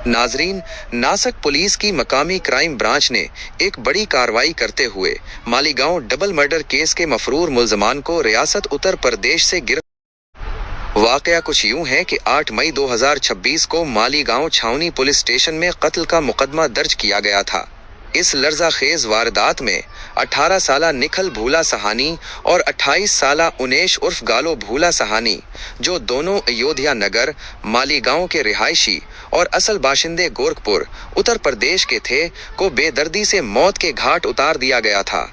नाजरीन, नासक पुलिस की मकामी क्राइम ब्रांच ने एक बड़ी कार्रवाई करते हुए मालीगांव डबल मर्डर केस के मफरूर मुल्जमान को रियासत उत्तर प्रदेश से गिरफ्तार। वाकया कुछ यूं है कि 8 मई 2026 को मालीगांव छावनी पुलिस स्टेशन में कत्ल का मुकदमा दर्ज किया गया था। इस लर्जा खेज वारदात में 18 साला निखल भूला सहानी और 28 साला उनेश उर्फ गालो भूला सहानी, जो दोनों अयोध्या नगर मालीगांव के रिहायशी और असल बाशिंदे गोरखपुर उत्तर प्रदेश के थे, को बेदर्दी से मौत के घाट उतार दिया गया था।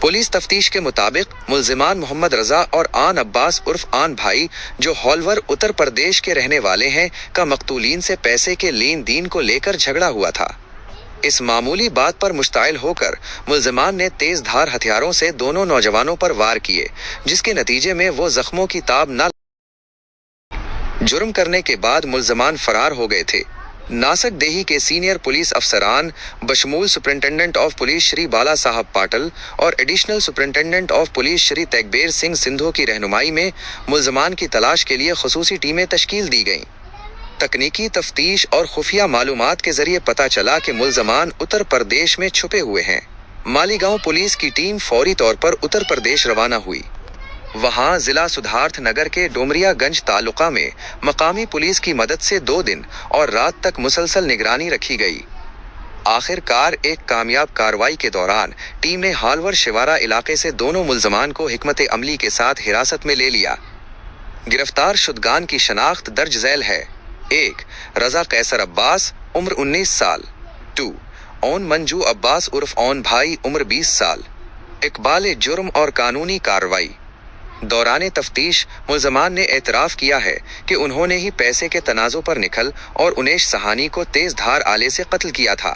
पुलिस तफ्तीश के मुताबिक मुल्जिमान मोहम्मद रजा और आन अब्बास उर्फ आन भाई, जो हॉलवर उत्तर प्रदेश के रहने वाले हैं, का मकतूलीन से पैसे के लेन देन को लेकर झगड़ा हुआ था। इस मामूली बात पर मुश्ताइल होकर मुल्जिमान ने तेज धार हथियारों से दोनों नौजवानों पर वार किए, जिसके नतीजे में वो जख्मों की ताब न। जुर्म करने के बाद मुल्जिमान फरार हो गए थे। नासक देही के सीनियर पुलिस अफसरान बशमूल superintendent of police Shri Bala Saheb Patil और additional superintendent of police Shri Tegbir Singh Sindhu की रहनुमाई में मुल्जिमान की तलाश के लिए खुसूसी टीमें तश्कील दी गईं। तकनीकी तफ्तीश और खुफिया मालूमात के जरिए पता चला कि मुल्जमान उत्तर प्रदेश में छुपे हुए हैं। मालीगांव पुलिस की टीम फौरी तौर पर उत्तर प्रदेश रवाना हुई। वहां जिला सुधार्थ नगर के डोमरियागंज तालुका में मकामी पुलिस की मदद से 2 दिन और रात तक मुसलसल निगरानी रखी गई। आखिरकार एक कामयाब कार्रवाई के दौरान टीम ने हालवर शिवारा इलाके से दोनों मुल्जमान को हिकमत अमली के साथ हिरासत में ले लिया। गिरफ्तार शुदगान की शनाख्त दर्ज झैल है। 1. रजा कैसर अब्बास उम्र 19 साल। 2. ओन मंजू अब्बास उर्फ ओन भाई उम्र 20 साल। इकबाल जुर्म और कानूनी कार्रवाई। दौरान तफ्तीश मुल्जमान ने एतराफ़ किया है कि उन्होंने ही पैसे के तनाज़ों पर निखल और उनेश सहानी को तेज धार आले से कत्ल किया था।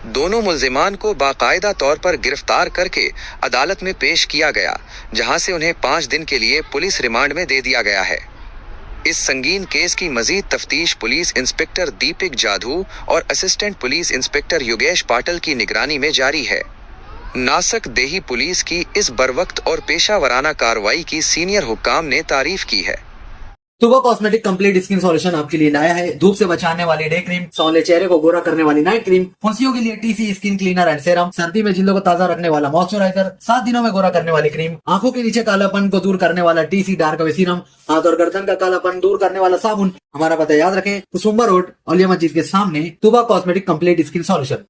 दोनों मुल्जिमान को बाकायदा तौर पर गिरफ्तार करके अदालत में पेश किया गया, जहां से उन्हें 5 दिन के लिए पुलिस रिमांड में दे दिया गया है। इस संगीन केस की मजीद तफ्तीश पुलिस इंस्पेक्टर दीपिक जाधव और assistant police inspector Yogesh Patil की निगरानी में जारी है। नासक देही पुलिस की इस बरवक्त और पेशा वराना कार्रवाई की सीनियर हुक्काम ने तारीफ की है। तुबा कॉस्मेटिक कंप्लीट स्किन सॉल्यूशन आपके लिए लाया है धूप से बचाने वाली डे क्रीम, सौंले चेहरे को गोरा करने वाली नाइट क्रीम, फुंसियों के लिए TC skin cleaner and serum, सर्दी में जिल्दों को ताजा रखने वाला मॉइस्चराइजर, 7 दिनों में गोरा करने वाली क्रीम, आंखों के नीचे कालापन को दूर करने वाला टीसी डार्क वे सीरम, हाथ और गर्दन का कालापन दूर करने वाला साबुन। हमारा पता याद रखें, कुसुम्बा रोड औलिया मस्जिद के सामने, तुबा कॉस्मेटिक कंप्लीट स्किन सॉल्यूशन।